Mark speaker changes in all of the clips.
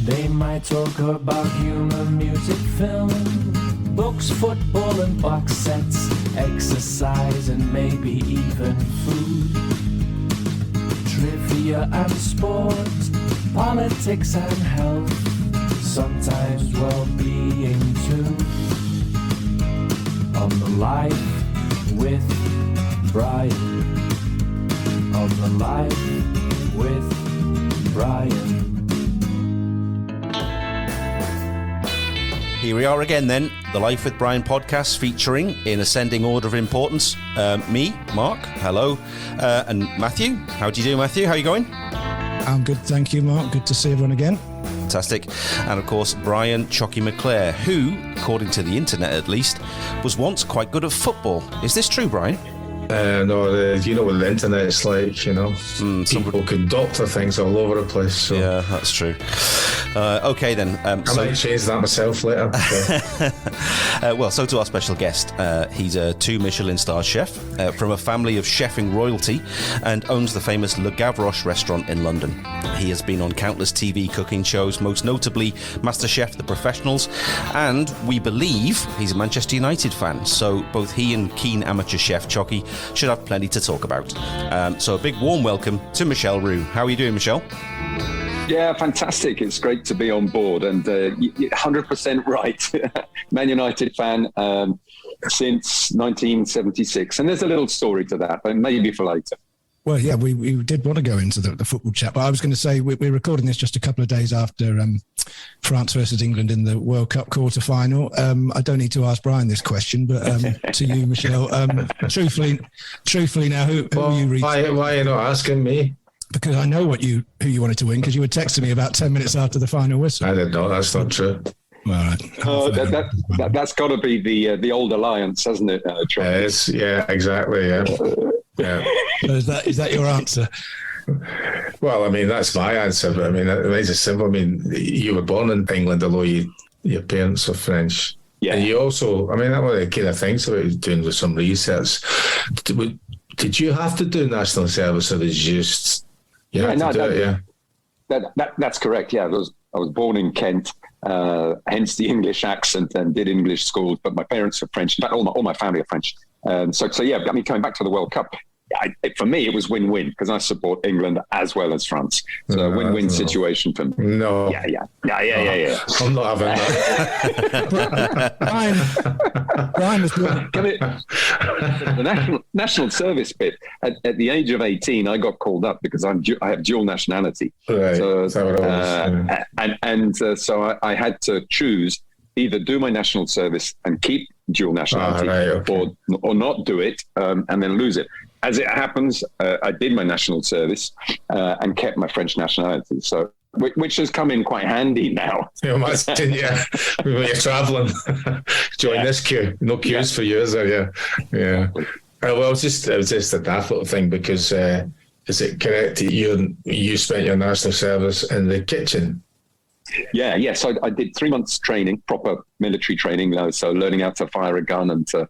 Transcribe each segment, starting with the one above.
Speaker 1: They might talk about humor, music, film, books, football and box sets, exercise and maybe even food, trivia and sport, politics and health, sometimes well-being too. On the Life with Brian. On the Life with Brian.
Speaker 2: Here we are again then, the Life with Brian podcast featuring, in ascending order of importance, me, Mark, hello, and Matthew. How do you do, Matthew? How are you going?
Speaker 3: I'm good, thank you, Mark. Good to see everyone again.
Speaker 2: Fantastic. And of course, Brian Chucky McClare, who, according to the internet at least, was once quite good at football. Is this true, Brian?
Speaker 4: No, you know what the internet is like, you know. People can doctor things all over the place. So.
Speaker 2: Yeah, that's true. Okay then.
Speaker 4: I might change that myself later.
Speaker 2: Well, so to our special guest. He's a 2 Michelin star chef from a family of chefing royalty and owns the famous Le Gavroche restaurant in London. He has been on countless TV cooking shows, most notably MasterChef The Professionals, and we believe he's a Manchester United fan. So both he and keen amateur chef Chucky should have plenty to talk about. So a big warm welcome to Michelle Roux. How are you doing, Michelle?
Speaker 5: Yeah, fantastic. It's great to be on board, and 100% right. Man United fan since 1976. And there's a little story to that, but maybe for later.
Speaker 3: Well, yeah, we did want to go into the football chat, but I was going to say we're recording this just a couple of days after France versus England in the World Cup quarter-final. I don't need to ask Brian this question, but to you, Michelle, truthfully now, who are you reaching?
Speaker 4: Why are you not asking me?
Speaker 3: Because I know who you wanted to win, because you were texting me about 10 minutes after the final whistle.
Speaker 4: I didn't know. That's not true.
Speaker 3: All right.
Speaker 5: That's got to be the old alliance, hasn't it?
Speaker 4: Yeah, exactly. Yeah. Yeah.
Speaker 3: So is that your answer?
Speaker 4: Well, I mean, that's my answer. But I mean, it's simple. I mean, you were born in England, although your parents are French.
Speaker 5: Yeah.
Speaker 4: And you also, I mean, that one of the kind of things about doing with some research. Did you have to do national service, or did you just
Speaker 5: That's correct. Yeah, I was born in Kent, hence the English accent, and did English schools. But my parents are French. In fact, all my family are French. So yeah, I mean, coming back to the World Cup, for me, it was win-win because I support England as well as France. So win-win situation for me.
Speaker 4: No.
Speaker 5: Yeah.
Speaker 4: I'm not having that.
Speaker 3: Brian was
Speaker 5: the national service bit. At the age of 18, I got called up because I have dual nationality.
Speaker 4: Right.
Speaker 5: So I had to choose either do my national service and keep dual nationality, or not do it and then lose it. As it happens, I did my national service and kept my French nationality. So, which has come in quite handy now.
Speaker 4: You must, when you're travelling, join this queue. No queues for you, is there? Yeah. Well, it was just a daft little thing because is it correct that you spent your national service in the kitchen?
Speaker 5: Yeah. So I did 3 months training, proper military training. So learning how to fire a gun and to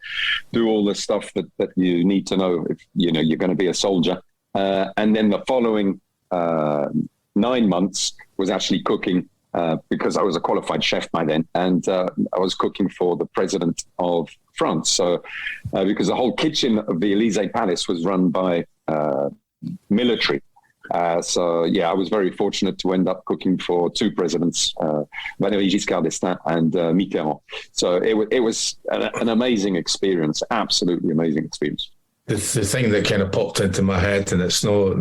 Speaker 5: do all the stuff that you need to know if you're going to be a soldier. And then the following 9 months was actually cooking because I was a qualified chef by then, and I was cooking for the president of France. So because the whole kitchen of the Élysée Palace was run by military. So yeah, I was very fortunate to end up cooking for 2 presidents, Valéry Giscard d'Estaing and Mitterrand. So it was an amazing experience, absolutely amazing experience.
Speaker 4: The thing that kind of popped into my head, and it's no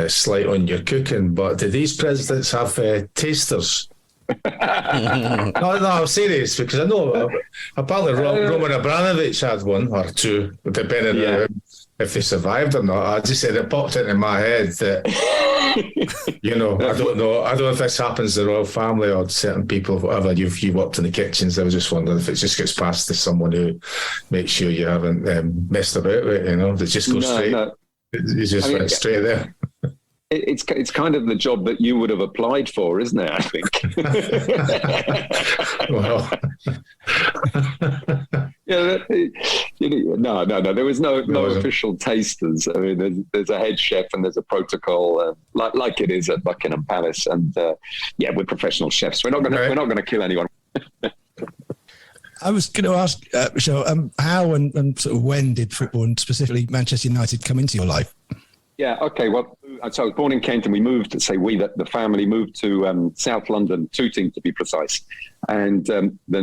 Speaker 4: slight on your cooking, but do these presidents have tasters? No, I'm serious, because I know apparently Roman Abramovich had one or 2, depending on if they survived or not. I just said it popped into my head that, I don't know if this happens to the royal family or certain people, whatever, you worked in the kitchens. I was just wondering if it just gets passed to someone who makes sure you haven't messed about with it, they just go straight. No. You just went straight there.
Speaker 5: It's kind of the job that you would have applied for, isn't it? I think.
Speaker 4: Well,
Speaker 5: No. There was no official tasters. I mean, there's a head chef and there's a protocol, like it is at Buckingham Palace. And we're professional chefs. We're not going to kill anyone.
Speaker 3: I was going to ask, Michelle, how and sort of when did football, and specifically Manchester United, come into your life?
Speaker 5: Yeah, okay. Well, so I was born in Kent, and we moved, the family moved to South London, Tooting to be precise. And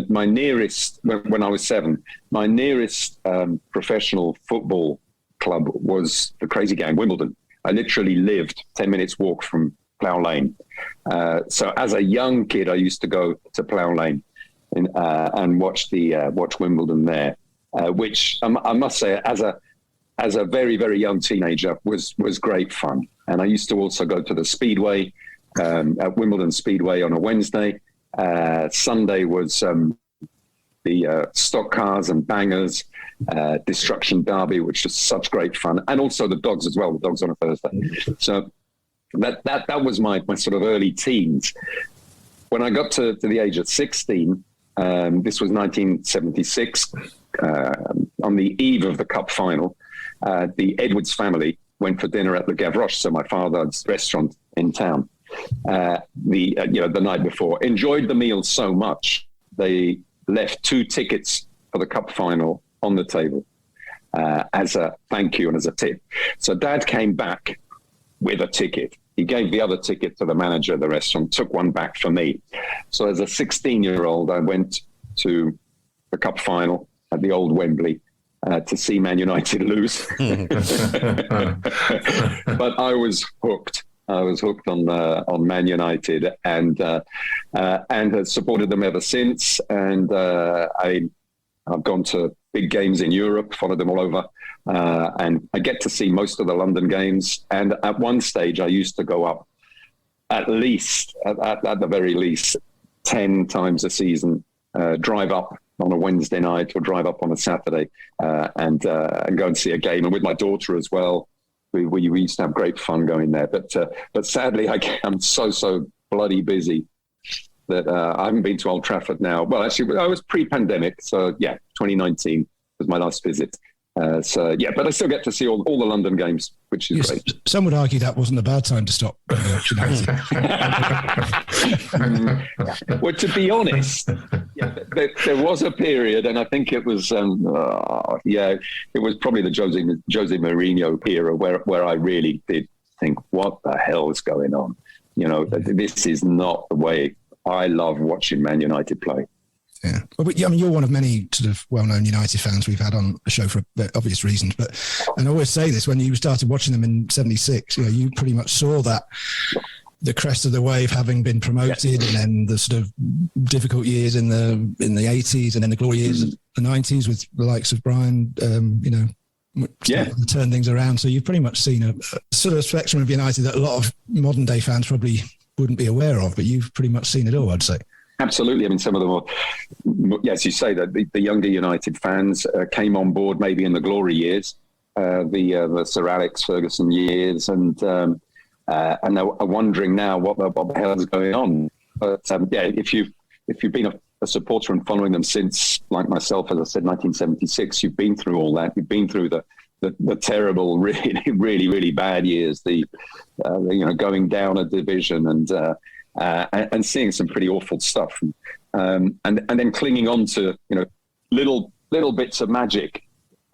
Speaker 5: my nearest, when I was 7, my nearest professional football club was the Crazy Gang, Wimbledon. I literally lived 10 minutes walk from Plough Lane. So as a young kid, I used to go to Plough Lane and watch Wimbledon there, which I must say, as a very, very young teenager, was great fun. And I used to also go to the Speedway, at Wimbledon Speedway on a Wednesday. Sunday was the stock cars and bangers, Destruction Derby, which was such great fun. And also the dogs as well, the dogs on a Thursday. So that was my sort of early teens. When I got to the age of 16, this was 1976, on the eve of the cup final, the Edwards family went for dinner at Le Gavroche, so my father's restaurant in town, the night before. Enjoyed the meal so much, they left 2 tickets for the cup final on the table as a thank you and as a tip. So Dad came back with a ticket. He gave the other ticket to the manager of the restaurant, took one back for me. So as a 16-year-old, I went to the cup final at the old Wembley to see Man United lose. But I was hooked. I was hooked on Man United and have supported them ever since. And I've gone to big games in Europe, followed them all over. And I get to see most of the London games. And at one stage, I used to go up at least, at the very least, 10 times a season, drive up on a Wednesday night or drive up on a Saturday and go and see a game. And with my daughter as well, we used to have great fun going there. But sadly, I'm so bloody busy that I haven't been to Old Trafford now. Well, actually, I was pre-pandemic. So, 2019 was my last visit. But I still get to see all the London games, which is great.
Speaker 3: Some would argue that wasn't a bad time to stop.
Speaker 5: Well, to be honest, there was a period, and I think it was, it was probably the Jose Mourinho era where I really did think, what the hell is going on? This is not the way I love watching Man United play.
Speaker 3: Yeah. Well, I mean, you're one of many sort of well-known United fans we've had on the show for obvious reasons. And I always say this, when you started watching them in 76, you pretty much saw that the crest of the wave having been promoted, and then the sort of difficult years in the 80s, and then the glory years of the 90s with the likes of Brian, turn things around. So you've pretty much seen a sort of spectrum of United that a lot of modern day fans probably wouldn't be aware of, but you've pretty much seen it all, I'd say.
Speaker 5: Absolutely. I mean, some of them are, yes, you say that the younger United fans came on board maybe in the glory years, the Sir Alex Ferguson years, and they're wondering now what the hell is going on. But if you've been a supporter and following them since, like myself, as I said, 1976, you've been through all that. You've been through the terrible, really, really, really bad years, going down a division and seeing some pretty awful stuff, and then clinging on to little bits of magic,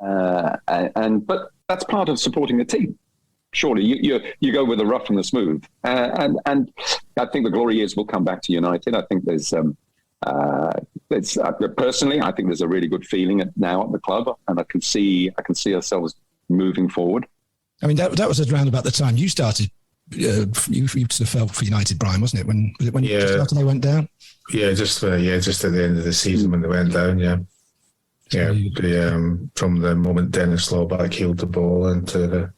Speaker 5: but that's part of supporting the team. Surely you go with the rough and the smooth, and I think the glory years will come back to United. I think there's personally, I think there's a really good feeling now at the club, and I can see ourselves moving forward.
Speaker 3: I mean, that was around about the time you started. You sort of felt for United, Brian, wasn't it? When you started, they went down.
Speaker 4: Yeah, just at the end of the season when they went down. From the moment Dennis Laubach heeled the ball into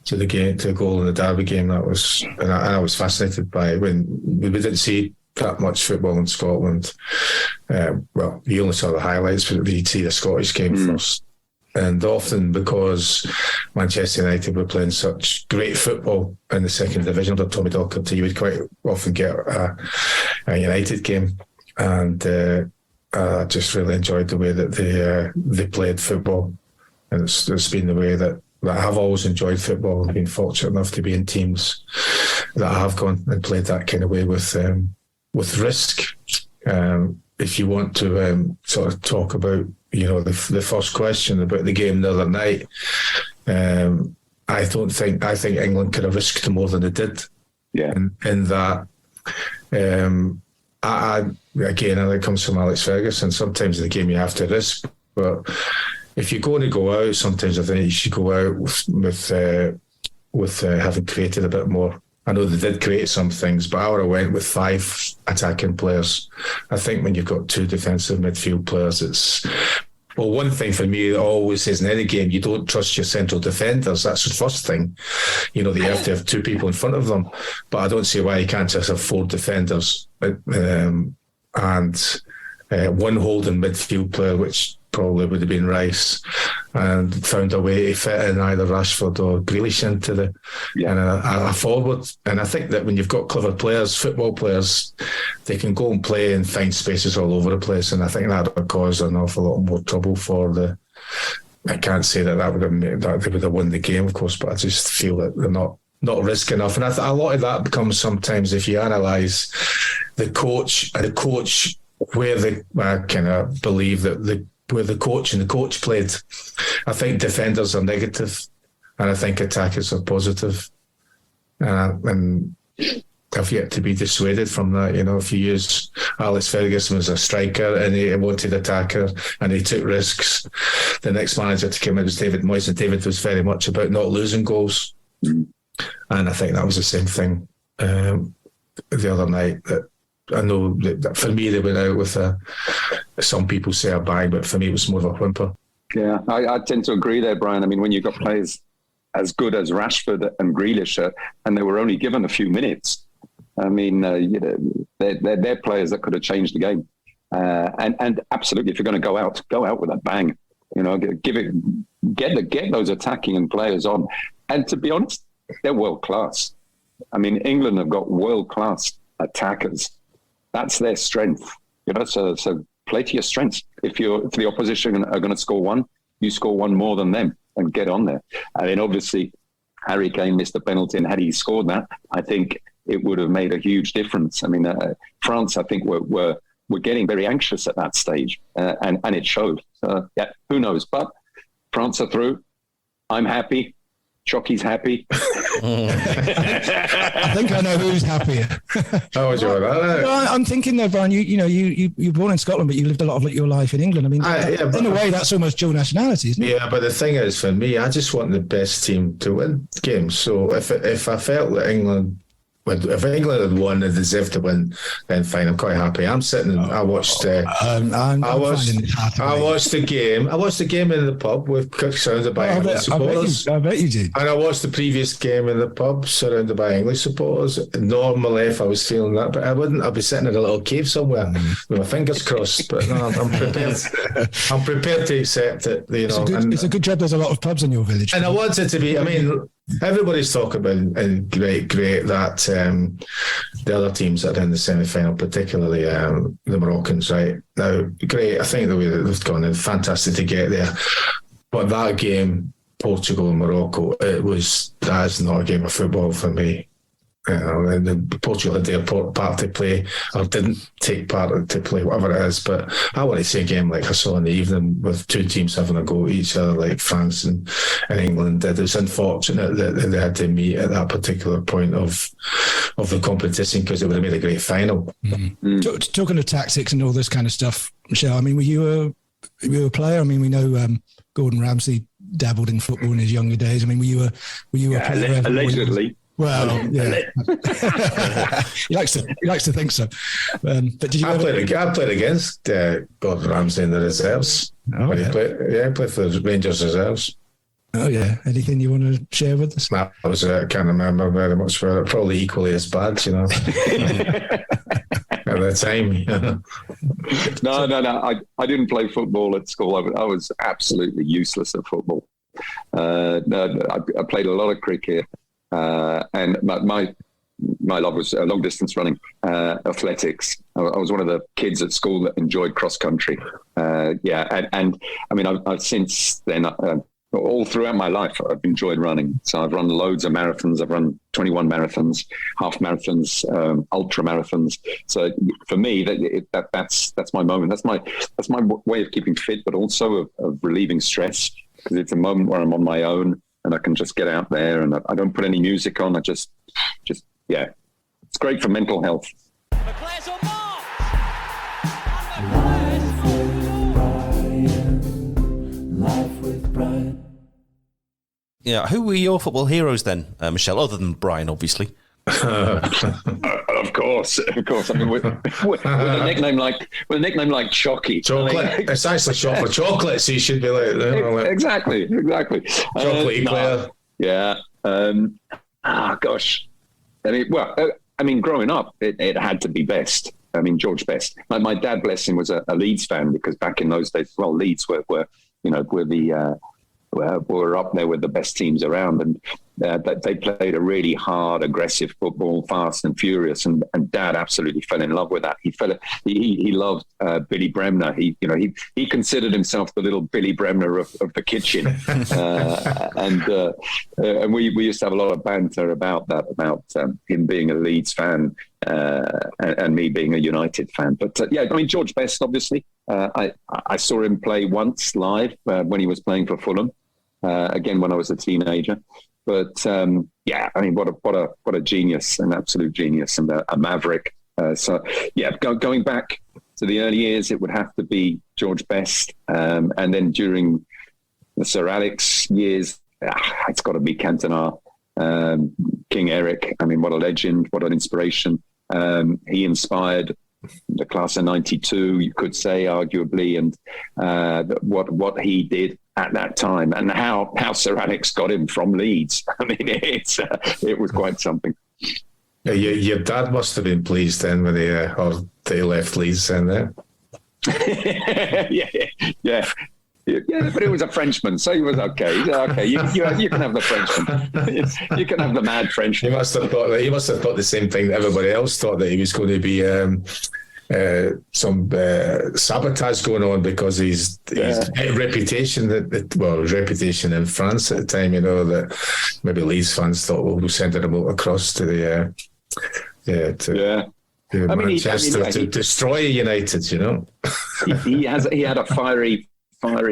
Speaker 4: the game, to a goal in the Derby game, that was, and I was fascinated by it when we didn't see that much football in Scotland. Well, you only saw the highlights, but you'd see the Scottish game first. And often because Manchester United were playing such great football in the second division under Tommy Docherty, you would quite often get a United game. And I just really enjoyed the way that they played football, and it's been the way that I've always enjoyed football. I've been fortunate enough to be in teams that I have gone and played that kind of way with risk. If you want to sort of talk about, the first question about the game the other night, I think England could have risked more than they did.
Speaker 5: Yeah.
Speaker 4: In that, again, and it comes from Alex Ferguson. Sometimes in the game you have to risk, but if you're going to go out, sometimes I think you should go out with having created a bit more. I know they did create some things, but I would have went with 5 attacking players. I think when you've got 2 defensive midfield players, it's... Well, one thing for me, it always says in any game, you don't trust your central defenders. That's the first thing. They have to have 2 people in front of them. But I don't see why you can't just have 4 defenders and 1 holding midfield player, which probably would have been Rice, and found a way to fit in either Rashford or Grealish into a forward. And I think that when you've got clever players, football players, they can go and play and find spaces all over the place. And I think that would cause an awful lot more trouble for the... I can't say that would have made, that they would have won the game, of course, but I just feel that they're not risk enough. And a lot of that becomes sometimes, if you analyse the coach, where I kind of believe that where the coach and the coach played, I think defenders are negative and I think attackers are positive. And I've yet to be dissuaded from that. If you use Alex Ferguson as a striker and he wanted attacker and he took risks, the next manager to come in was David Moyes, and David was very much about not losing goals. And I think that was the same thing the other night. That I know that for me they went out with some people say a bang, but for me it was more of a whimper.
Speaker 5: Yeah, I tend to agree there, Brian. I mean, when you've got players as good as Rashford and Grealish, and they were only given a few minutes, I mean, they're players that could have changed the game. And absolutely, if you're going to go out with a bang. Get those attacking players on. And to be honest, they're world class. I mean, England have got world class attackers. That's their strength. So play to your strengths. If the opposition are going to score 1, you score 1 more than them and get on there. I mean, obviously, Harry Kane missed a penalty, and had he scored that, I think it would have made a huge difference. I mean, France, I think, were getting very anxious at that stage, and it showed. Who knows? But France are through. I'm happy. Chucky's happy.
Speaker 3: I think I know who's happier.
Speaker 4: How was your
Speaker 3: I'm thinking though, Brian, you were born in Scotland, but you lived a lot of your life in England. I mean, in a way, that's almost dual nationality, isn't it?
Speaker 4: Yeah, but the thing is, for me, I just want the best team to win games. So if I felt that if England had won and deserved to win, then fine, I'm quite happy. I'm sitting and I watched the game. I watched the game in the pub with surrounded by English supporters.
Speaker 3: I bet you did.
Speaker 4: And I watched the previous game in the pub surrounded by English supporters. Normally, if I was feeling that, but I wouldn't. I'd be sitting in a little cave somewhere with my fingers crossed. But no, I'm prepared. I'm prepared to accept it.
Speaker 3: It's a good job. There's a lot of pubs in your village.
Speaker 4: And I want it to be. I mean, everybody's talking about, and great that the other teams that are in the semi-final, particularly the Moroccans, right? Now, great, I think the way that they've gone in, fantastic to get there. But that game, Portugal and Morocco, that's not a game of football for me. Portugal had their part to play, or didn't take part to play, whatever it is. But I want to see a game like I saw in the evening with 2 teams having a go at each other, like France and England did. It's unfortunate that they had to meet at that particular point of the competition, because it would have made a great final.
Speaker 3: Mm-hmm. Talking of tactics and all this kind of stuff, Michelle, I mean, were you a player? I mean, we know Gordon Ramsay dabbled in football in his younger days. I mean, were you a player?
Speaker 5: Allegedly.
Speaker 3: Well, yeah. he likes to think so. But did you? I
Speaker 4: played against Gordon Ramsay in the reserves.
Speaker 3: Oh, yeah.
Speaker 4: I played for the Rangers reserves.
Speaker 3: Oh yeah. Anything you want to share with us?
Speaker 4: I can't remember very much. Probably equally as bad, at the time.
Speaker 5: No. I didn't play football at school. I was absolutely useless at football. I played a lot of cricket. And my love was long distance running, athletics, I was one of the kids at school that enjoyed cross country. And I mean, I've since then, all throughout my life, I've enjoyed running. So I've run loads of marathons. I've run 21 marathons, half marathons, ultra marathons. So for me, that's my moment. That's my way of keeping fit, but also of relieving stress, because it's a moment where I'm on my own and I can just get out there, and I don't put any music on. I just it's great for mental health.
Speaker 1: Life with Brian.
Speaker 2: Yeah, who were your football heroes then, Michelle, other than Brian, obviously?
Speaker 5: Of course. I mean, with a nickname like Chalky.
Speaker 4: Chocolate. It's actually short for chocolate, so you should be like
Speaker 5: exactly.
Speaker 4: Chocolate eclair.
Speaker 5: Yeah. Gosh. I mean, growing up, it had to be Best. I mean, George Best. My dad, bless him, was a Leeds fan, because back in those days, well, Leeds were up there with the best teams around, and they played a really hard, aggressive football, fast and furious. And Dad absolutely fell in love with that. He loved Billy Bremner. He considered himself the little Billy Bremner of the kitchen, and we used to have a lot of banter about that, about him being a Leeds fan and me being a United fan. But I mean, George Best, obviously. I saw him play once live when he was playing for Fulham. Again, when I was a teenager. But I mean, what a genius, an absolute genius, and a maverick. Going back to the early years, it would have to be George Best, and then during the Sir Alex years, it's got to be Cantona, King Eric. I mean, what a legend, what an inspiration. He inspired the class of '92, you could say, arguably, and what he did at that time, and how Sir Alex got him from Leeds. I mean, it was quite something.
Speaker 4: Yeah, your dad must have been pleased then when they left Leeds then there.
Speaker 5: Yeah, but it was a Frenchman, so he was okay. Okay, you can have the Frenchman. You can have the mad Frenchman.
Speaker 4: He must have thought the same thing that everybody else thought, that he was going to be some sabotage going on, because his reputation reputation in France at the time, that maybe Leeds fans thought, well, we'll send him across to Manchester to destroy United.
Speaker 5: He had a fiery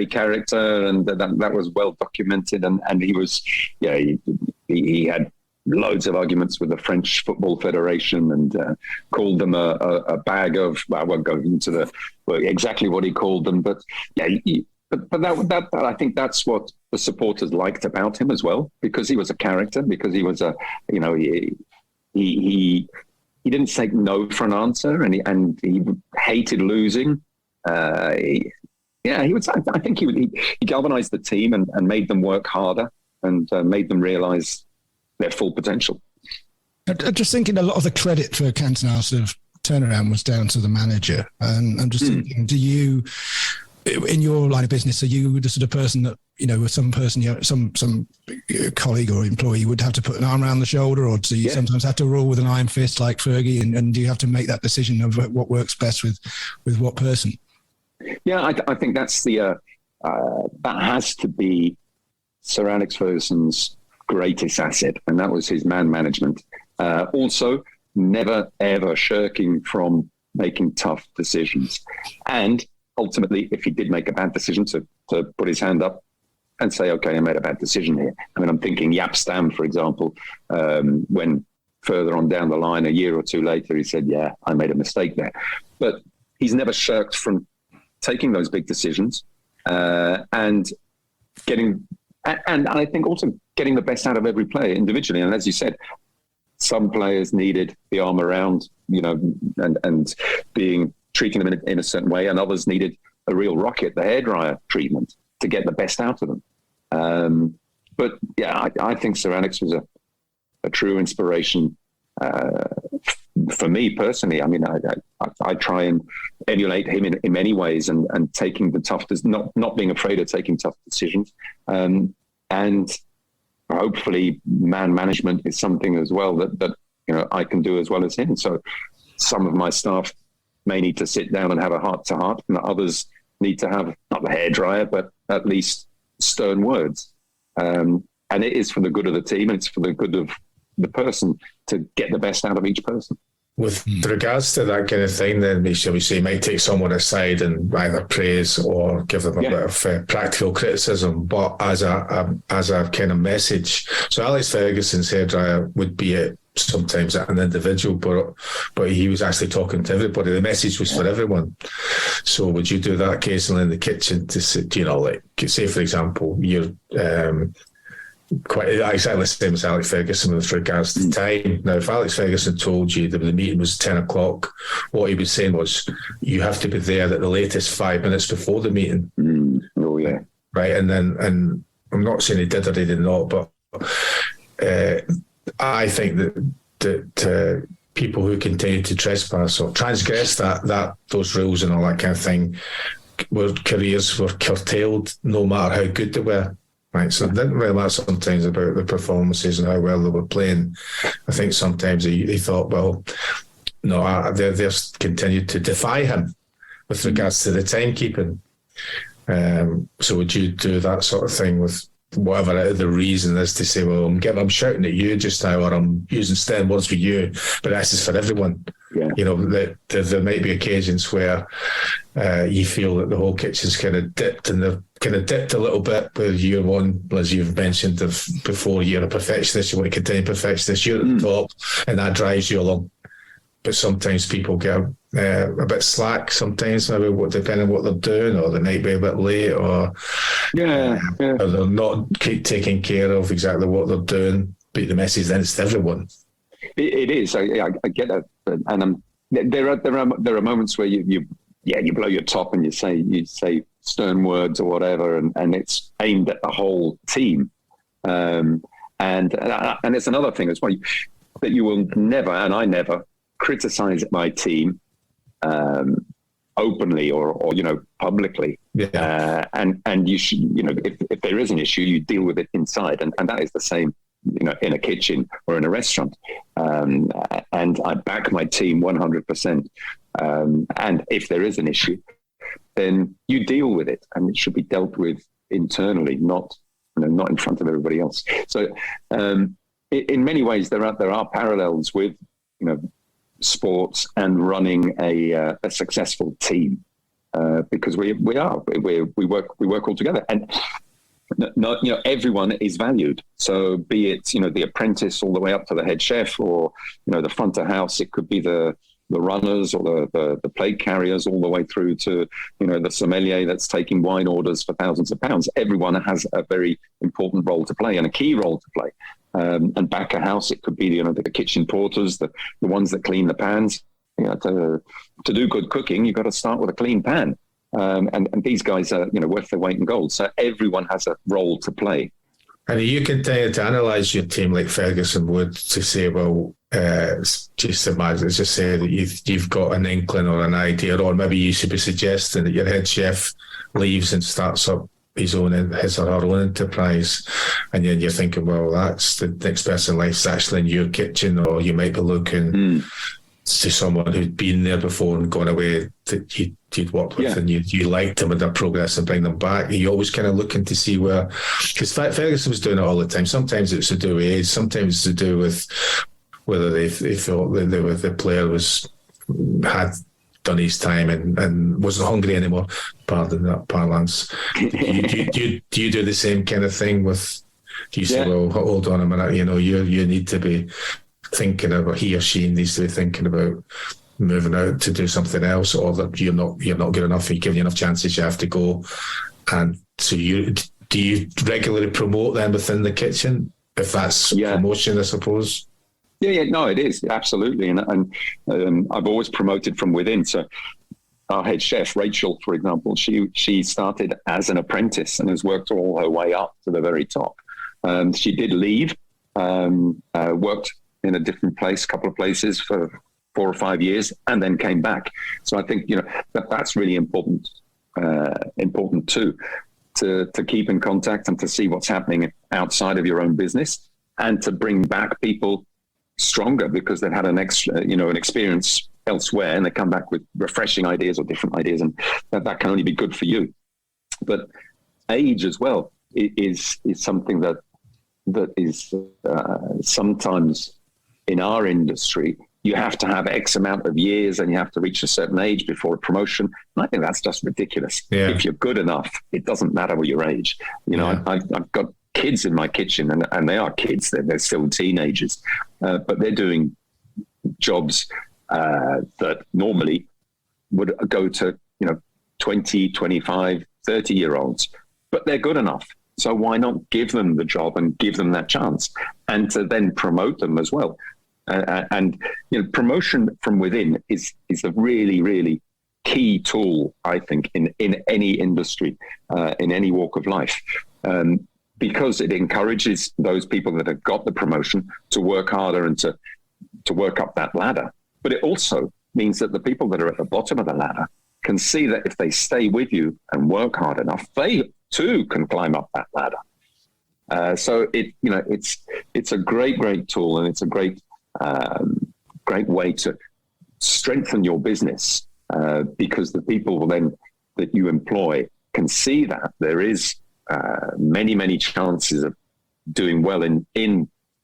Speaker 5: character, and that was well documented, and he was he had loads of arguments with the French Football Federation, and called them a bag of, I won't go into exactly what he called them, but that I think that's what the supporters liked about him as well, because he was a character, because he was he didn't say no for an answer, and he hated losing. He would. I think he galvanized the team and made them work harder, and made them realize their full potential.
Speaker 3: I'm just thinking a lot of the credit for Cantona's sort of turnaround was down to the manager. And I'm just thinking, do you, in your line of business, are you the sort of person that, with some person, some colleague or employee would have to put an arm around the shoulder, or do you sometimes have to rule with an iron fist like Fergie, and do you have to make that decision of what works best with what person?
Speaker 5: Yeah, I think that's that has to be Sir Alex Ferguson's greatest asset, and that was his man management. Also, never ever shirking from making tough decisions, and ultimately, if he did make a bad decision, to put his hand up and say, "Okay, I made a bad decision here." I mean, I'm thinking Jaap Stam, for example, when further on down the line, a year or two later, he said, "Yeah, I made a mistake there," but he's never shirked from taking those big decisions and getting. And I think also getting the best out of every player individually. And as you said, some players needed the arm around, and treating them in a certain way, and others needed a real rocket, the hairdryer treatment, to get the best out of them. But I think Sir Alex was a true inspiration for me personally. I mean, I try and emulate him in many ways, and taking the tough, not being afraid of taking tough decisions, and hopefully man management is something as well that I can do as well as him. So some of my staff may need to sit down and have a heart-to-heart, and others need to have, not the hairdryer, but at least stern words. And it is for the good of the team, and it's for the good of the person to get the best out of each person.
Speaker 4: With regards to that kind of thing, then, shall we say, you might take someone aside and either praise or give them a bit of practical criticism, but as a kind of message. So Alex Ferguson's hairdryer would be it sometimes an individual, but he was actually talking to everybody. The message was for everyone. So would you do that occasionally in the kitchen to say, like, say for example, you're quite exactly the same as Alex Ferguson with regards to time. Now, if Alex Ferguson told you that the meeting was 10 o'clock, what he was saying was, you have to be there at the latest 5 minutes before the meeting.
Speaker 5: Oh, yeah.
Speaker 4: Right. And I'm not saying he did or he did not, but I think that people who continue to trespass or transgress those rules and all that kind of thing, careers were curtailed no matter how good they were. Right, so it didn't really matter sometimes about the performances and how well they were playing. I think sometimes he thought, well, no, they've continued to defy him with regards to the timekeeping. So would you do that sort of thing with whatever the reason is to say, well, I'm shouting at you just now, or I'm using stern words for you, but this is for everyone. Yeah. There might be occasions where you feel that the whole kitchen's kind of dipped, and they've kind of dipped a little bit with year one, as you've mentioned before. You're a perfectionist, you want to continue perfectionist, you're at the top, and that drives you along. But sometimes people get a bit slack sometimes, maybe depending on what they're doing, or they might be a bit late, or or they're not taking care of exactly what they're doing. But the message then is to everyone.
Speaker 5: It is. I get that, and there are moments where you blow your top and you say stern words or whatever, and it's aimed at the whole team. And it's another thing as well, that you will never, and I never, criticize my team openly or publicly. Yeah. And you should, if there is an issue, you deal with it inside, and that is the same, in a kitchen or in a restaurant. And I back my team 100%. And if there is an issue, then you deal with it, and it should be dealt with internally, not in front of everybody else. So in many ways, there are parallels with sports and running a successful team, because we work all together, and everyone is valued. So be it the apprentice all the way up to the head chef, or the front of house, it could be the runners or the plate carriers, all the way through to the sommelier that's taking wine orders for thousands of pounds. Everyone has a very important role to play and a key role to play. And back of house, it could be the kitchen porters, the ones that clean the pans. To do good cooking, you've got to start with a clean pan. And these guys are worth their weight in gold. So everyone has a role to play.
Speaker 4: And you continue to analyse your team like Ferguson would, to say, well, just imagine, just say that you've got an inkling or an idea, or maybe you should be suggesting that your head chef leaves and starts up his or her own enterprise, and then you're thinking, well, that's the next person life's actually in your kitchen, or you might be looking to someone who'd been there before and gone away that you'd worked with, and you liked them and their progress and bring them back. You're always kind of looking to see where, because Ferguson was doing it all the time. Sometimes it's to do with age, sometimes it's to do with whether they thought that the player had done his time and wasn't hungry anymore. Pardon that parlance. Do you do the same kind of thing with? Do you say, well, hold on a minute, you need to be thinking about, he or she needs to be thinking about moving out to do something else, or that you're not good enough, you're giving you enough chances, you have to go. And so do you regularly promote them within the kitchen, if that's promotion, I suppose?
Speaker 5: No, it is, absolutely. And I've always promoted from within. So our head chef, Rachel, for example, she started as an apprentice and has worked all her way up to the very top. She did leave, worked in a different place, couple of places for 4 or 5 years, and then came back. So I think, that's really important too, to keep in contact and to see what's happening outside of your own business, and to bring back people stronger because they've had an experience elsewhere, and they come back with refreshing ideas or different ideas, and that can only be good for you. But age as well is something that is sometimes in our industry, you have to have X amount of years and you have to reach a certain age before a promotion. And I think that's just ridiculous.
Speaker 4: Yeah.
Speaker 5: If you're good enough, it doesn't matter what your age. You know,
Speaker 4: Yeah.
Speaker 5: I've got kids in my kitchen, and they are kids. They're still teenagers, but they're doing jobs that normally would go to, 20, 25, 30-year-olds, but they're good enough. So why not give them the job and give them that chance, and to then promote them as well? And promotion from within is a really, really key tool, I think, in any industry, in any walk of life, because it encourages those people that have got the promotion to work harder and to work up that ladder. But it also means that the people that are at the bottom of the ladder can see that if they stay with you and work hard enough, they too can climb up that ladder. So it's a great tool, and it's a great way to strengthen your business, because the people then that you employ can see that there is many chances of doing well in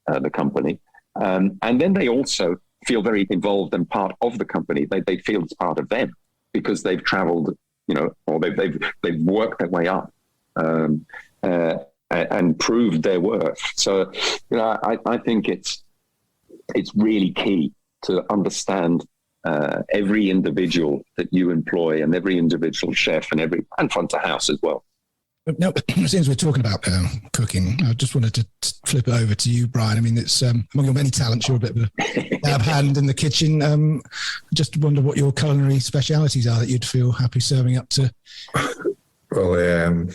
Speaker 5: the company, and then they also feel very involved and part of the company. They feel it's part of them because they've travelled, or they've worked their way up and proved their worth. So I think it's really key to understand every individual that you employ, and every individual chef, and front of house as well.
Speaker 3: Now, since we're talking about cooking, I just wanted to flip it over to you, Brian. I mean, it's among your many talents, you're a bit of a dab hand in the kitchen. I just wonder what your culinary specialities are that you'd feel happy serving up to.
Speaker 4: Well,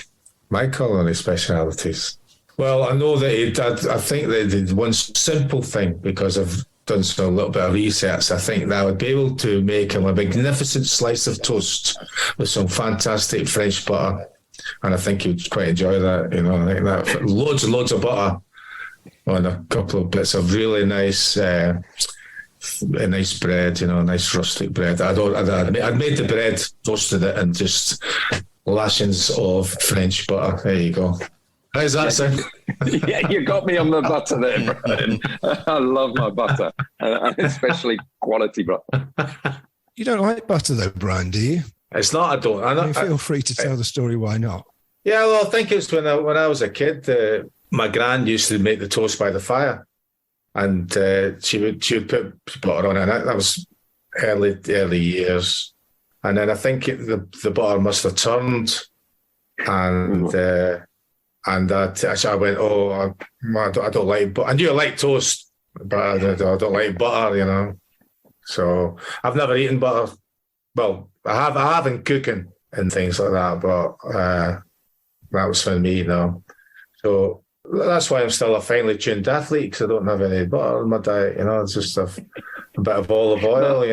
Speaker 4: my culinary specialities. Well, I know that I think they did one simple thing, because I've done a little bit of research. I think that I would be able to make him a magnificent slice of toast with some fantastic French butter. And I think you'd quite enjoy that, I think that loads and loads of butter on a couple of bits of really nice, nice bread, nice rustic bread. I'd made the bread, roasted it, and just lashings of French butter. There you go. How's that sound?
Speaker 5: Yeah, you got me on the butter there, Brian. I love my butter, especially quality butter.
Speaker 3: You don't like butter though, Brian, do you?
Speaker 4: It's not. I don't.
Speaker 3: Feel free to tell the story. Why not?
Speaker 4: Yeah, well, I think it's when I was a kid. My gran used to make the toast by the fire, and she would put butter on it. That was early years, and then I think the butter must have turned, and I went, I don't like butter. I knew I liked toast, but I don't like butter, So I've never eaten butter. Well, I have in cooking and things like that, but that was for me, So that's why I'm still a finely tuned athlete, because I don't have any butter in my diet, It's just a bit of olive oil,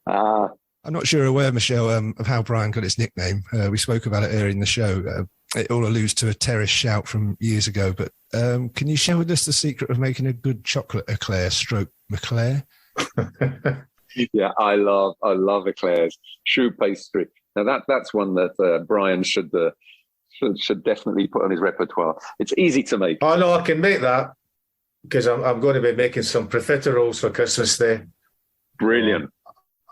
Speaker 3: I'm not sure aware, Michelle, of how Brian got his nickname. We spoke about it earlier in the show. It all alludes to a terrace shout from years ago, but can you share with us the secret of making a good chocolate eclair / Maclair?
Speaker 5: Yeah, I love eclairs, choux pastry. Now that's one that Brian should definitely put on his repertoire. It's easy to make.
Speaker 4: Oh no, I can make that, because I'm going to be making some profiteroles for Christmas Day.
Speaker 5: Brilliant.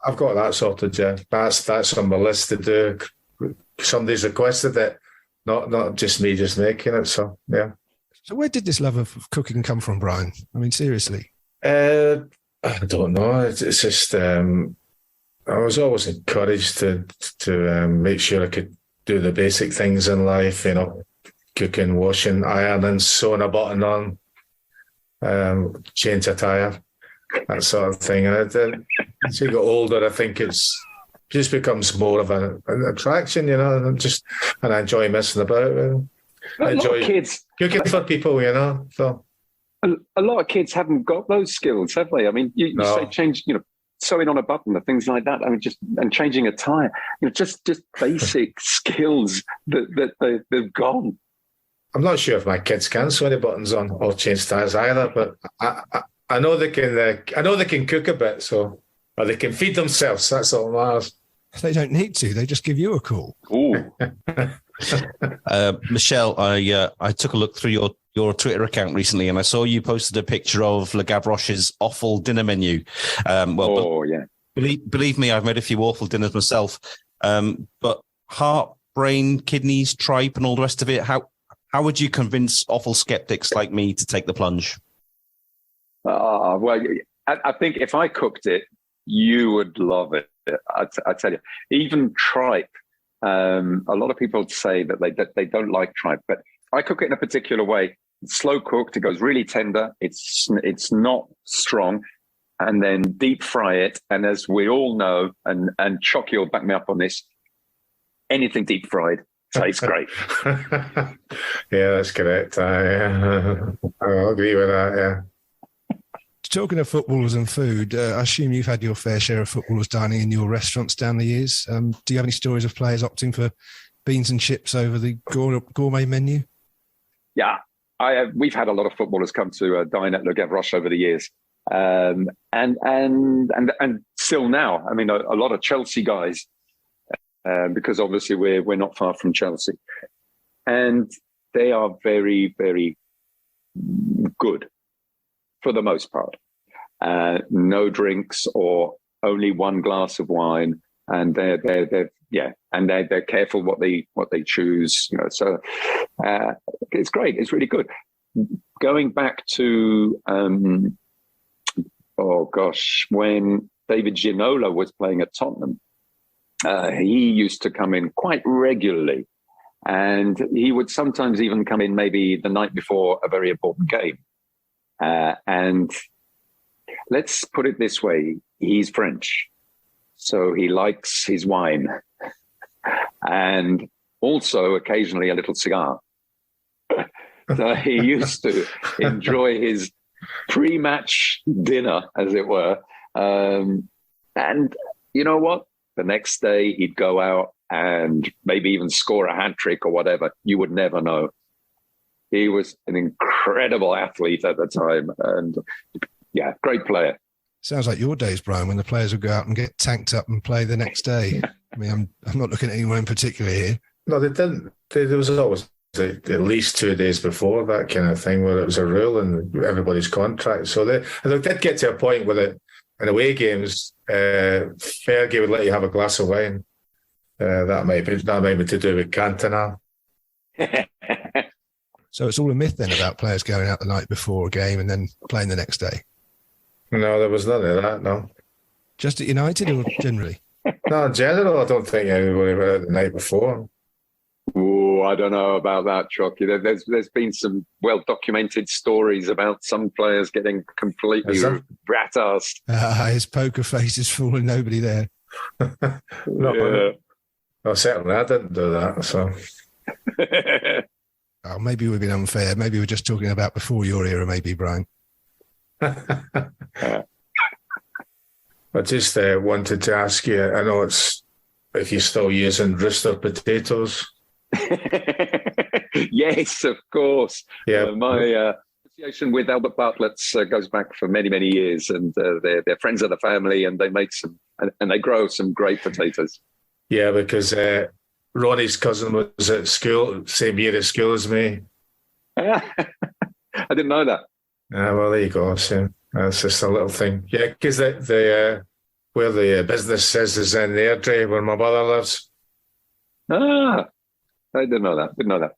Speaker 4: I've got that sorted, yeah. That's on my list to do. Somebody's requested it, not just me just making it. So yeah.
Speaker 3: So where did this love of cooking come from, Brian? I mean, seriously.
Speaker 4: I don't know. It's just I was always encouraged to make sure I could do the basic things in life. Cooking, washing, ironing, sewing a button on, change a tire, that sort of thing. And as you get older, I think it just becomes more of an attraction, and I enjoy messing about. I enjoy kids cooking for people, So
Speaker 5: a lot of kids haven't got those skills, have they? I mean, you say change, sewing on a button or things like that. I mean, and changing a tire, just basic skills that they've gone.
Speaker 4: I'm not sure if my kids can sew any buttons on or change tires either, but I know they can. I know they can cook a bit, so Or they can feed themselves. That's all that matters.
Speaker 3: They don't need to. They just give you a call.
Speaker 5: Ooh.
Speaker 2: Michelle, I took a look through your Twitter account recently, and I saw you posted a picture of Le Gavroche's awful dinner menu.
Speaker 5: Yeah.
Speaker 2: Believe me, I've made a few awful dinners myself. But heart, brain, kidneys, tripe, and all the rest of it. How would you convince awful skeptics like me to take the plunge?
Speaker 5: Well, I think if I cooked it, you would love it. I tell you, even tripe. A lot of people say that they don't like tripe, but I cook it in a particular way. It's slow cooked. It goes really tender. It's not strong, and then deep fry it. And as we all know, and Chucky will back me up on this, anything deep fried tastes great.
Speaker 4: Yeah, that's correct. I'll agree with that. Yeah.
Speaker 3: Talking of footballers and food, I assume you've had your fair share of footballers dining in your restaurants down the years. Do you have any stories of players opting for beans and chips over the gourmet menu?
Speaker 5: Yeah, we've had a lot of footballers come to dine at Le Gavroche over the years, and still now. I mean, a lot of Chelsea guys, because obviously we're not far from Chelsea, and they are very, very good for the most part. No drinks or only one glass of wine, and they're careful what they choose. So it's great. It's really good. Going back to when David Ginola was playing at Tottenham, he used to come in quite regularly, and he would sometimes even come in maybe the night before a very important game. And let's put it this way, he's French, so he likes his wine and also occasionally a little cigar. So he used to enjoy his pre-match dinner, as it were. And you know what? The next day he'd go out and maybe even score a hat trick or whatever. You would never know. He was an incredible athlete at the time, and yeah, great player.
Speaker 3: Sounds like your days, Brian, when the players would go out and get tanked up and play the next day. I mean, I'm not looking at anyone in particular here.
Speaker 4: No, they didn't. There was always at least 2 days before, that kind of thing, where it was a rule in everybody's contract. So they did get to a point where in away games, Fergie would let you have a glass of wine. That might be to do with Cantona.
Speaker 3: So it's all a myth then about players going out the night before a game and then playing the next day?
Speaker 4: No, there was none of that, no.
Speaker 3: Just at United or generally?
Speaker 4: No, in general, I don't think anybody went out the night before.
Speaker 5: Oh, I don't know about that, Chucky. There's been some well-documented stories about some players getting completely rat-arsed.
Speaker 3: His poker face is fooling nobody there.
Speaker 4: No, certainly I didn't do that, so...
Speaker 3: Oh, maybe we've been unfair. Maybe we're just talking about before your era, maybe, Brian.
Speaker 4: I just wanted to ask you, I know it's if you're still using Rooster potatoes.
Speaker 5: Yes, of course.
Speaker 4: Yeah.
Speaker 5: My association with Albert Bartlett's goes back for many, many years, and they're friends of the family, and they make and they grow some great potatoes.
Speaker 4: Yeah, because Ronnie's cousin was at school, same year at school as me.
Speaker 5: I didn't know that.
Speaker 4: Well, there you go. So that's just a little thing. Yeah, because the where the business is in Airdrie, where my mother lives.
Speaker 5: I didn't know that.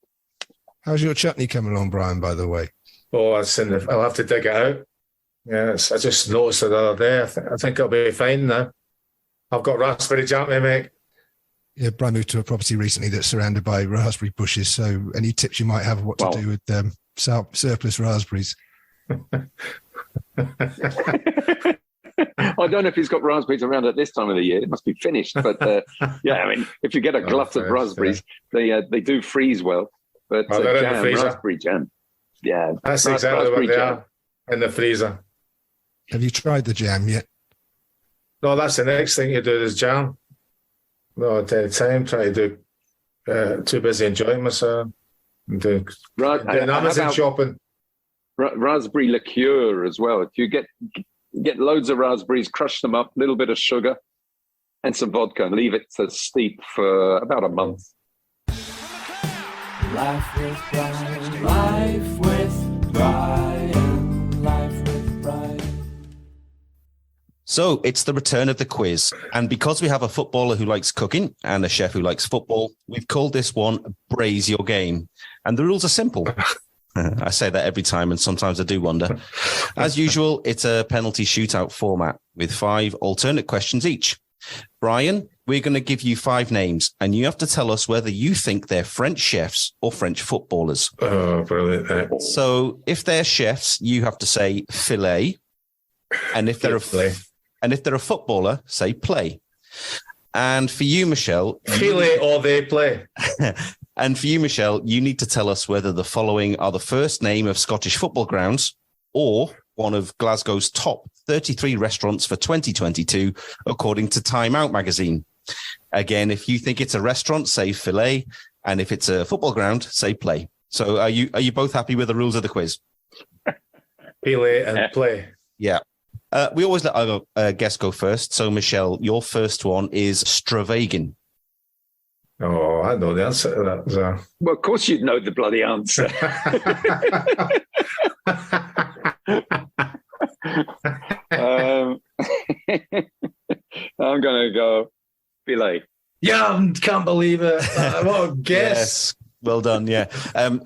Speaker 3: How's your chutney coming along, Brian, by the way?
Speaker 4: Oh, I'll have to dig it out. Yeah, I just noticed it the other day. I think it'll be fine now. I've got raspberry jam to make.
Speaker 3: Yeah, Brian moved to a property recently that's surrounded by raspberry bushes. So any tips you might have of what to do with surplus raspberries?
Speaker 5: I don't know if he's got raspberries around at this time of the year. It must be finished. But yeah, I mean, if you get a glut of raspberries, they do freeze well. But raspberry jam. Yeah.
Speaker 4: That's exactly what they are in the freezer.
Speaker 3: Have you tried the jam yet?
Speaker 4: No, that's the next thing you do is jam. No, at the time, trying to do, too busy enjoying myself. Doing Amazon shopping.
Speaker 5: Raspberry liqueur as well. If you get get loads of raspberries, crush them up, a little bit of sugar and some vodka, and leave it to steep for about a month.
Speaker 1: Life with Brian, life with Brian, life with Brian.
Speaker 2: So it's the return of the quiz. And because we have a footballer who likes cooking and a chef who likes football, we've called this one Braise Your Game. And the rules are simple. I say that every time, and sometimes I do wonder. As usual, it's a penalty shootout format with 5 alternate questions each. Brian, we're going to give you 5 names, and you have to tell us whether you think they're French chefs or French footballers.
Speaker 4: Oh, brilliant.
Speaker 2: So if they're chefs, you have to say filet. And if they're a footballer, say play. And for you, Michelle...
Speaker 4: Filet or they play.
Speaker 2: And for you, Michelle, you need to tell us whether the following are the first name of Scottish football grounds or one of Glasgow's top 33 restaurants for 2022, according to Time Out magazine. Again, if you think it's a restaurant, say filet. And if it's a football ground, say play. So are you both happy with the rules of the quiz?
Speaker 4: Filet and play.
Speaker 2: Yeah. We always let our guests go first. So, Michelle, your first one is Stravagan.
Speaker 4: Oh, I know the answer to that. So.
Speaker 5: Well, of course you'd know the bloody answer. I'm going to go filet.
Speaker 4: Yeah, I can't believe it. What a guess.
Speaker 2: Yes. Well done, yeah.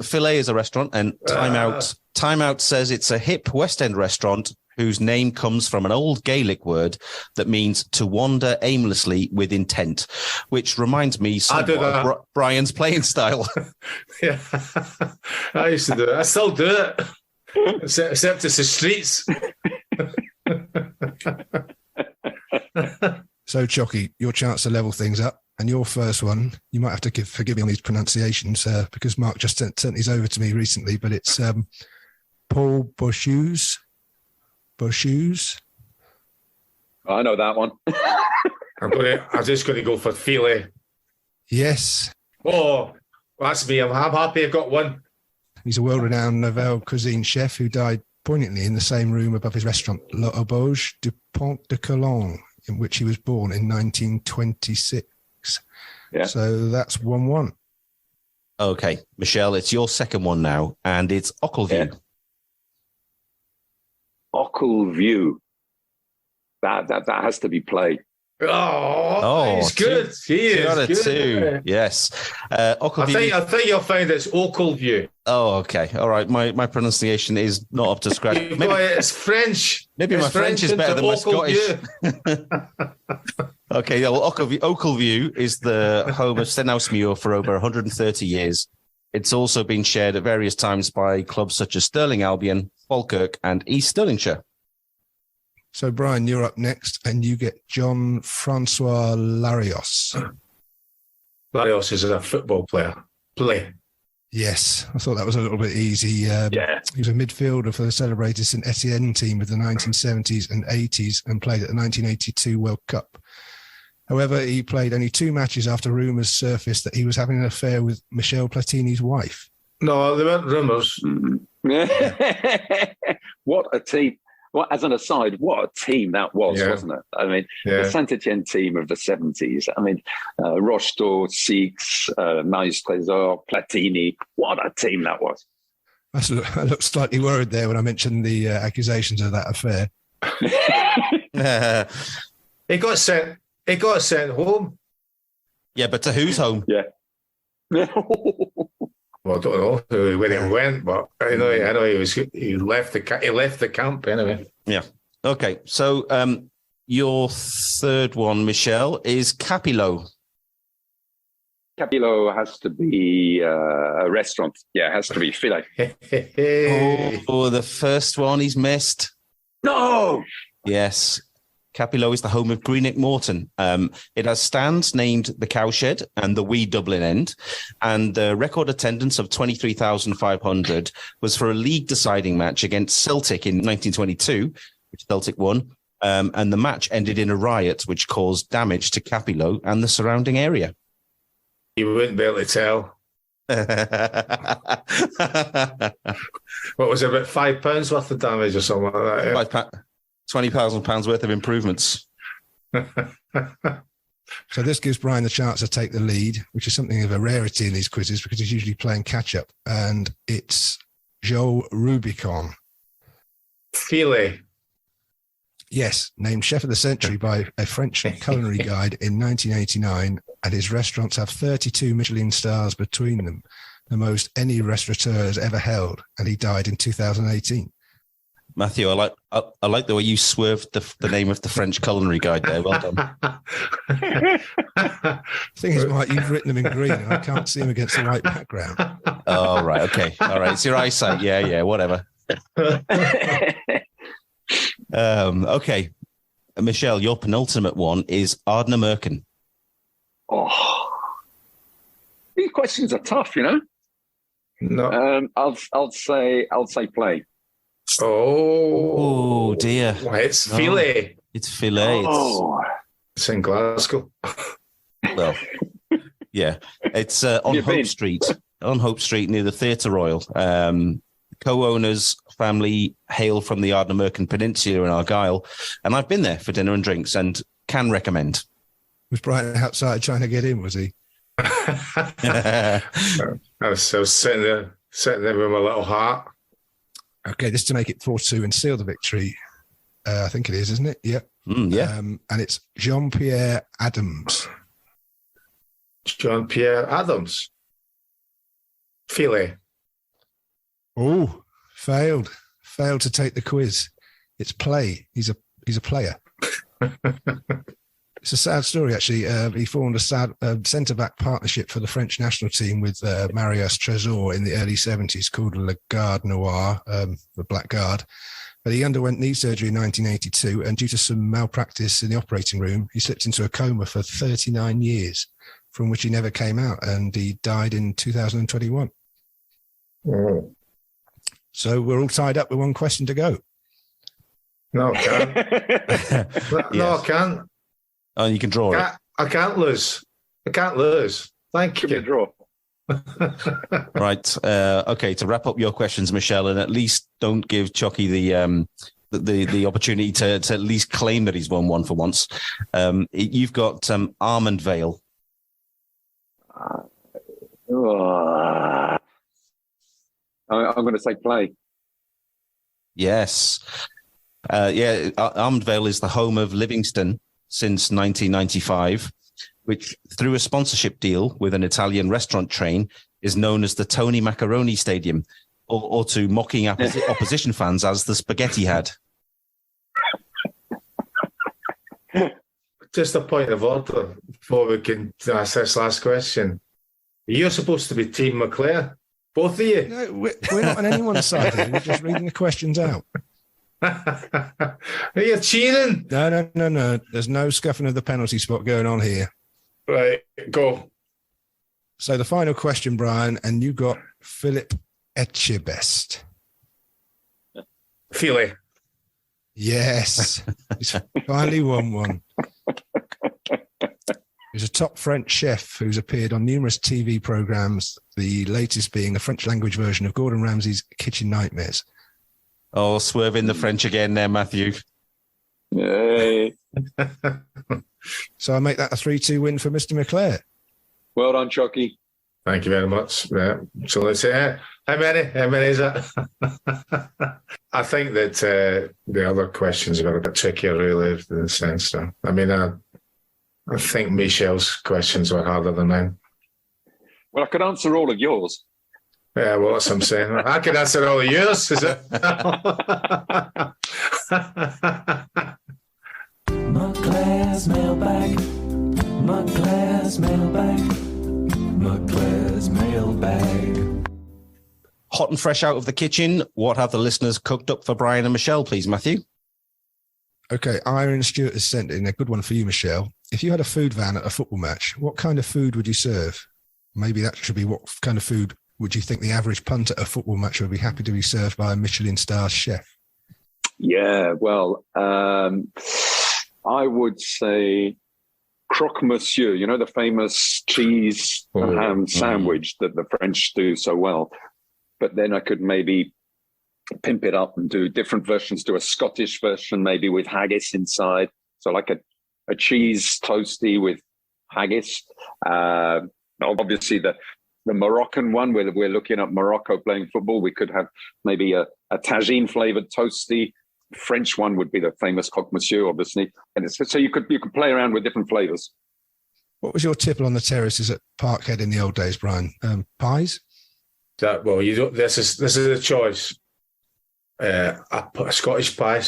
Speaker 2: Filet is a restaurant, and Time Out says it's a hip West End restaurant whose name comes from an old Gaelic word that means to wander aimlessly with intent, which reminds me somewhat of Brian's playing style.
Speaker 4: Yeah, I used to do it. I still do it, except it's the streets.
Speaker 3: So, Chocky, your chance to level things up. And your first one, you might have to forgive me on these pronunciations because Mark just sent these over to me recently, but it's Paul Bocuse. Bocuse.
Speaker 5: I know that one.
Speaker 4: I'm just going to go for filet.
Speaker 3: Yes.
Speaker 4: Oh, that's me. I'm happy I've got one.
Speaker 3: He's a world-renowned Nouvelle cuisine chef who died poignantly in the same room above his restaurant, L'Auberge du Pont de Cologne, in which he was born in 1926.
Speaker 5: Yeah.
Speaker 3: So that's 1-1.
Speaker 2: Okay, Michelle, it's your second one now, and it's Ockleview.
Speaker 5: Yeah. Ockleview. That has to be played.
Speaker 4: Oh, he's good. He is good.
Speaker 2: Yes. Ockleview.
Speaker 4: I think you'll find it's Ockleview.
Speaker 2: Oh, okay. All right. My pronunciation is not up to scratch.
Speaker 4: It's French.
Speaker 2: Maybe my French is better than my Scottish. Okay. Well, Ockleview is the home of Stenhousemuir for over 130 years. It's also been shared at various times by clubs such as Stirling Albion, Falkirk, and East Stirlingshire.
Speaker 3: So, Brian, you're up next, and you get John Francois Larios.
Speaker 4: Larios is a football player.
Speaker 3: Yes, I thought that was a little bit easy.
Speaker 5: Yeah.
Speaker 3: He was a midfielder for the celebrated St Etienne team of the 1970s and 80s and played at the 1982 World Cup. However, he played only 2 matches after rumours surfaced that he was having an affair with Michel Platini's wife.
Speaker 4: No, there weren't rumours.
Speaker 5: What a team. Well, as an aside, what a team that was, wasn't it? I mean, the Saint Etienne team of the 70s. I mean, Rocheteau, Six, Maïs Trésor, Platini. What a team that was.
Speaker 3: I looked slightly worried there when I mentioned the accusations of that affair.
Speaker 4: He got sent home.
Speaker 2: Yeah, but to whose home?
Speaker 5: Yeah.
Speaker 4: Well, I don't know where he went, but I know he left the camp anyway.
Speaker 2: Yeah. Okay. So your third one, Michelle, is Capillo.
Speaker 5: Capillo has to be a restaurant. Yeah, it has to be filet.
Speaker 2: Oh, the first one he's missed.
Speaker 5: No.
Speaker 2: Yes. Capillo is the home of Greenock Morton. It has stands named the Cowshed and the Wee Dublin End, and the record attendance of 23,500 was for a league deciding match against Celtic in 1922, which Celtic won, and the match ended in a riot which caused damage to Capillo and the surrounding area.
Speaker 4: You wouldn't be able to tell. What was it, about £5 worth of damage or something like that?
Speaker 2: Yeah? £20,000 worth of improvements.
Speaker 3: So this gives Brian the chance to take the lead, which is something of a rarity in these quizzes because he's usually playing catch-up. And it's Joel Rubicon.
Speaker 4: Filet.
Speaker 3: Yes, named Chef of the Century by a French culinary guide in 1989, and his restaurants have 32 Michelin stars between them, the most any restaurateur has ever held, and he died in 2018.
Speaker 2: Matthew, I like the way you swerved the name of the French culinary guide there. Well done.
Speaker 3: The thing is, Mike, you've written them in green, and I can't see them against the white background.
Speaker 2: Oh, right. Okay. All right. It's your eyesight. Yeah, whatever. Okay. Michelle, your penultimate one is Ardna Merkin.
Speaker 5: Oh, these questions are tough, you know.
Speaker 4: No.
Speaker 5: I'll say play.
Speaker 4: Oh
Speaker 2: dear.
Speaker 4: It's filet.
Speaker 2: It's filet.
Speaker 4: It's in Glasgow.
Speaker 2: Well, yeah. It's on Hope Street. On Hope Street near the Theatre Royal. Co-owners family hail from the Ardna Merkin Peninsula in Argyll, and I've been there for dinner and drinks and can recommend.
Speaker 3: Was Brian outside trying to get in, was he?
Speaker 4: I was sitting there with my little heart.
Speaker 3: Okay, this is to make it 4-2 and seal the victory. I think it is, isn't it? Yep.
Speaker 2: Yeah.
Speaker 3: And it's Jean-Pierre Adams.
Speaker 4: Jean-Pierre Adams. Filet.
Speaker 3: Oh, failed to take the quiz. It's play. He's a player. It's a sad story, actually. He formed a centre-back partnership for the French national team with Marius Trésor in the early 70s called Le Garde Noir, the Black Guard. But he underwent knee surgery in 1982, and due to some malpractice in the operating room, he slipped into a coma for 39 years, from which he never came out, and he died in 2021.
Speaker 4: Oh.
Speaker 3: So we're all tied up with one question to go.
Speaker 4: No, I can't. No, I can't.
Speaker 2: Oh, you can draw it.
Speaker 4: I can't lose. Thank you.
Speaker 5: Give me a draw.
Speaker 2: Right. Okay. To wrap up your questions, Michelle, and at least don't give Chucky the opportunity to at least claim that he's won one for once. You've got Almond Vale.
Speaker 5: I'm going to say play.
Speaker 2: Yes. Almond Vale is the home of Livingston since 1995, which through a sponsorship deal with an Italian restaurant chain is known as the Tony Macaroni Stadium, or to mocking opposition fans as the Spaghetti Had.
Speaker 4: Just a point of order before we can ask this last question. You're supposed to be Team McClare, both of you.
Speaker 3: No, we're not on anyone's side here. We're just reading the questions out.
Speaker 4: Are you cheating?
Speaker 3: No. There's no scuffing of the penalty spot going on here.
Speaker 4: Right, go.
Speaker 3: So the final question, Brian, and you got Philip Etchebest.
Speaker 4: Filet.
Speaker 3: Yes. He's finally won one. He's a top French chef who's appeared on numerous TV programs, the latest being the French language version of Gordon Ramsay's Kitchen Nightmares.
Speaker 2: Oh, swerving the French again there, Matthew.
Speaker 5: Yay.
Speaker 4: So
Speaker 3: I make that a 3-2 win for Mr. McClare.
Speaker 5: Well done, Chucky.
Speaker 4: Thank you very much. Yeah. So let's say, how many is it? I think that the other questions are a bit trickier, really, in the sense. So, I mean, I think Michelle's questions were harder than mine.
Speaker 5: Well, I could answer all of yours.
Speaker 4: Yeah, well, that's what I'm saying. I could answer all of yours, is it?
Speaker 1: McClare's mailbag. McClare's mailbag. McClare's mailbag.
Speaker 2: Hot and fresh out of the kitchen, what have the listeners cooked up for Brian and Michelle, please, Matthew?
Speaker 3: Okay, Iron Stewart has sent in a good one for you, Michelle. If you had a food van at a football match, what kind of food would you serve? Maybe that should be what kind of food would you think the average punter at a football match would be happy to be served by a Michelin star chef?
Speaker 5: Yeah, well, I would say croque monsieur, you know, the famous cheese and ham sandwich that the French do so well. But then I could maybe pimp it up and do different versions, do a Scottish version, maybe with haggis inside. So like a cheese toasty with haggis. Obviously the Moroccan one, where we're looking at Morocco playing football, we could have maybe a tagine flavored toasty. French one would be the famous croque monsieur, obviously. And so you could play around with different flavors.
Speaker 3: What was your tipple on the terraces at Parkhead in the old days, Brian? Pies?
Speaker 4: You don't. This is a choice. A Scottish pie,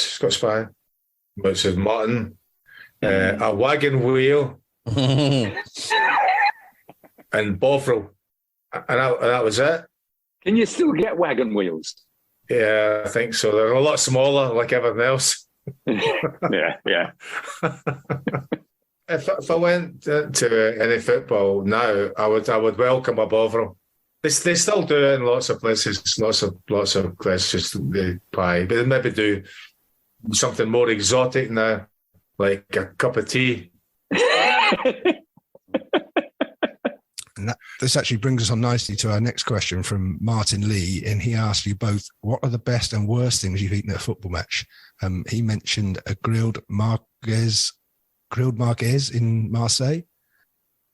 Speaker 4: which is mutton, a wagon wheel, and bovril, and that was it. Can
Speaker 5: you still get wagon wheels?
Speaker 4: Yeah, I think so. They're a lot smaller, like everything else. yeah. If I went to any football now, I would welcome a bovril. They still do it in lots of places, lots of places, the pie, but they maybe do something more exotic now, like a cup of tea.
Speaker 3: And this actually brings us on nicely to our next question from Martin Lee, and he asked you both, what are the best and worst things you've eaten at a football match? He mentioned a grilled merguez in Marseille.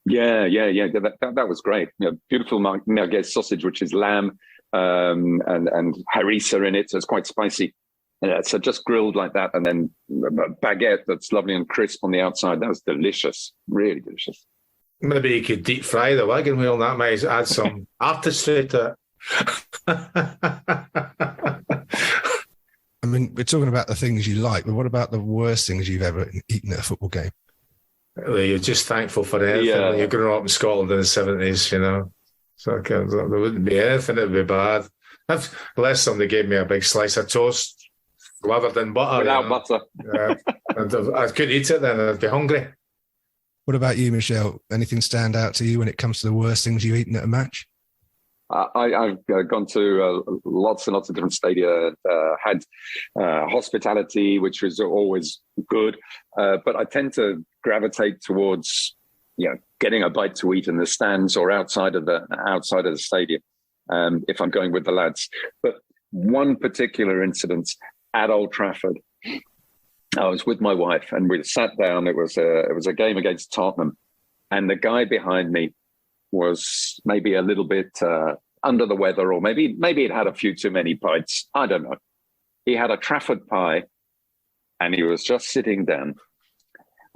Speaker 5: Yeah. That was great. Beautiful merguez sausage, which is lamb and harissa in it, so it's quite spicy. So just grilled like that, and then a baguette that's lovely and crisp on the outside. That was delicious, really delicious.
Speaker 4: Maybe you could deep fry the wagon wheel, and that might add some artistry to it.
Speaker 3: I mean, we're talking about the things you like, but what about the worst things you've ever eaten at a football game?
Speaker 4: You're just thankful for anything. Yeah. You're growing up in Scotland in the 70s, you know. So there wouldn't be anything that would be bad. Unless somebody gave me a big slice of toast, slathered in butter.
Speaker 5: Without butter.
Speaker 4: Yeah. I couldn't eat it then, I'd be hungry.
Speaker 3: What about you, Michelle? Anything stand out to you when it comes to the worst things you've eaten at a match?
Speaker 5: I've gone to lots and lots of different stadia, had hospitality, which was always good. But I tend to gravitate towards, getting a bite to eat in the stands or outside of the stadium, if I'm going with the lads. But one particular incident at Old Trafford, I was with my wife and we sat down. It was a game against Tottenham, and the guy behind me was maybe a little bit under the weather, or maybe he'd had a few too many pints. I don't know. He had a Trafford pie, and he was just sitting down.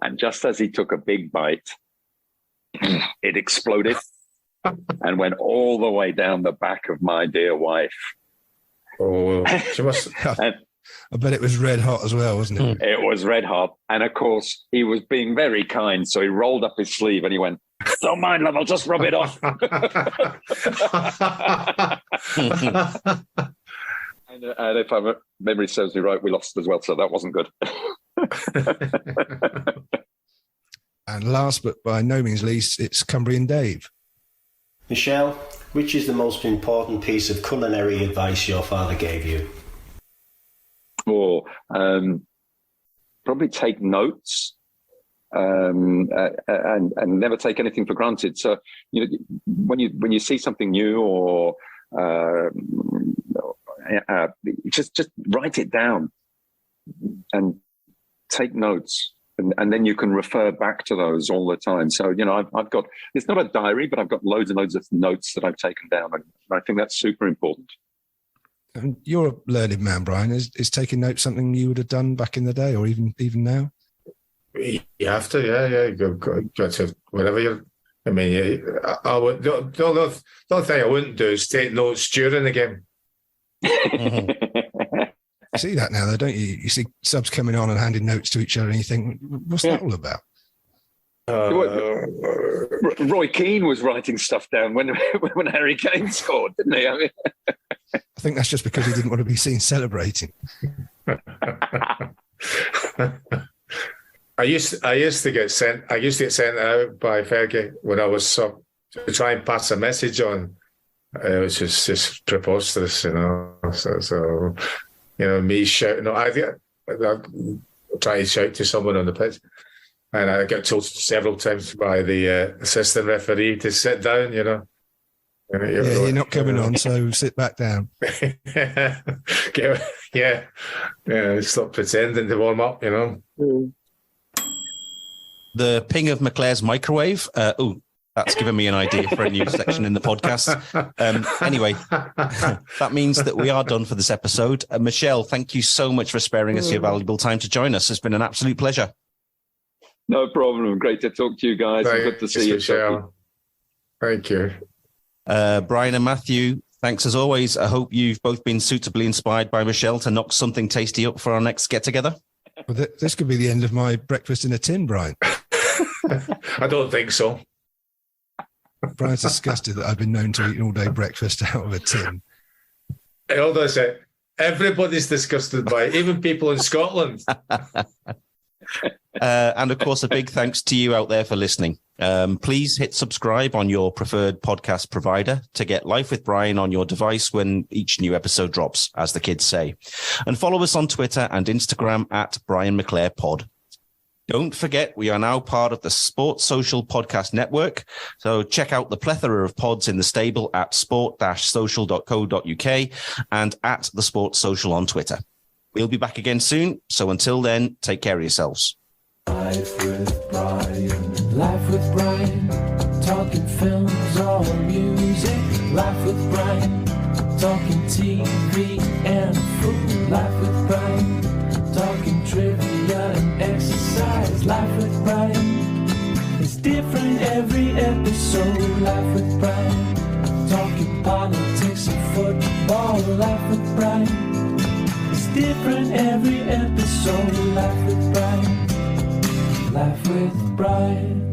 Speaker 5: And just as he took a big bite, it exploded and went all the way down the back of my dear wife.
Speaker 4: Oh, she must.
Speaker 3: I bet it was red hot as well, wasn't it?
Speaker 5: It was red hot. And of course, he was being very kind. So he rolled up his sleeve and he went, "Don't mind, love, I'll just rub it off." and if my memory serves me right, we lost as well. So that wasn't good.
Speaker 3: And last but by no means least, it's Cumbrian Dave.
Speaker 6: Michelle, which is the most important piece of culinary advice your father gave you?
Speaker 5: Probably take notes and never take anything for granted. So when you see something new or just write it down and take notes, and then you can refer back to those all the time. So I've got, it's not a diary, but I've got loads and loads of notes that I've taken down, and I think that's super important.
Speaker 3: And you're a learned man, Brian. Is taking notes something you would have done back in the day, or even now?
Speaker 4: You have to, yeah. You got to whatever you're. I mean, I would. The only thing I wouldn't do is take notes during the game.
Speaker 3: You see that now, though, don't you? You see subs coming on and handing notes to each other, and you think, "What's that all about?"
Speaker 5: Roy Keane was writing stuff down when Harry Kane scored, didn't he? I mean,
Speaker 3: I think that's just because he didn't want to be seen celebrating.
Speaker 4: I used to get sent out by Fergie when I was sub to try and pass a message on. It was just preposterous, So me shouting. I try to shout to someone on the pitch, and I got told several times by the assistant referee to sit down.
Speaker 3: You're not coming on, so sit back down.
Speaker 4: Stop pretending to warm up, you know.
Speaker 2: The ping of McClare's microwave. That's given me an idea for a new section in the podcast. Anyway, that means that we are done for this episode. Michelle, thank you so much for sparing us your valuable time to join us. It's been an absolute pleasure.
Speaker 5: No problem. Great to talk to you guys. Good to see you.
Speaker 4: Michelle. Thank you.
Speaker 2: Brian and Matthew, thanks as always. I hope you've both been suitably inspired by Michelle to knock something tasty up for our next get-together.
Speaker 3: Well, this could be the end of my breakfast in a tin, Brian.
Speaker 4: I don't think so.
Speaker 3: Brian's disgusted that I've been known to eat an all-day breakfast out of a tin.
Speaker 4: Hold on a sec. Everybody's disgusted by it, even people in Scotland.
Speaker 2: And of course, a big thanks to you out there for listening. Please hit subscribe on your preferred podcast provider to get Life with Brian on your device when each new episode drops, as the kids say. And follow us on Twitter and Instagram at Brian McClare Pod. Don't forget, we are now part of the Sports Social Podcast Network. So check out the plethora of pods in the stable at sport-social.co.uk and at the Sports Social on Twitter. We'll be back again soon. So until then, take care of yourselves.
Speaker 1: Life with Brian, talking films or music. Life with Brian, talking TV and food. Life with Brian, talking trivia and exercise. Life with Brian, it's different every episode. Life with Brian, talking politics and football. Life with Brian, it's different every episode. Life with Brian. Life with Brian.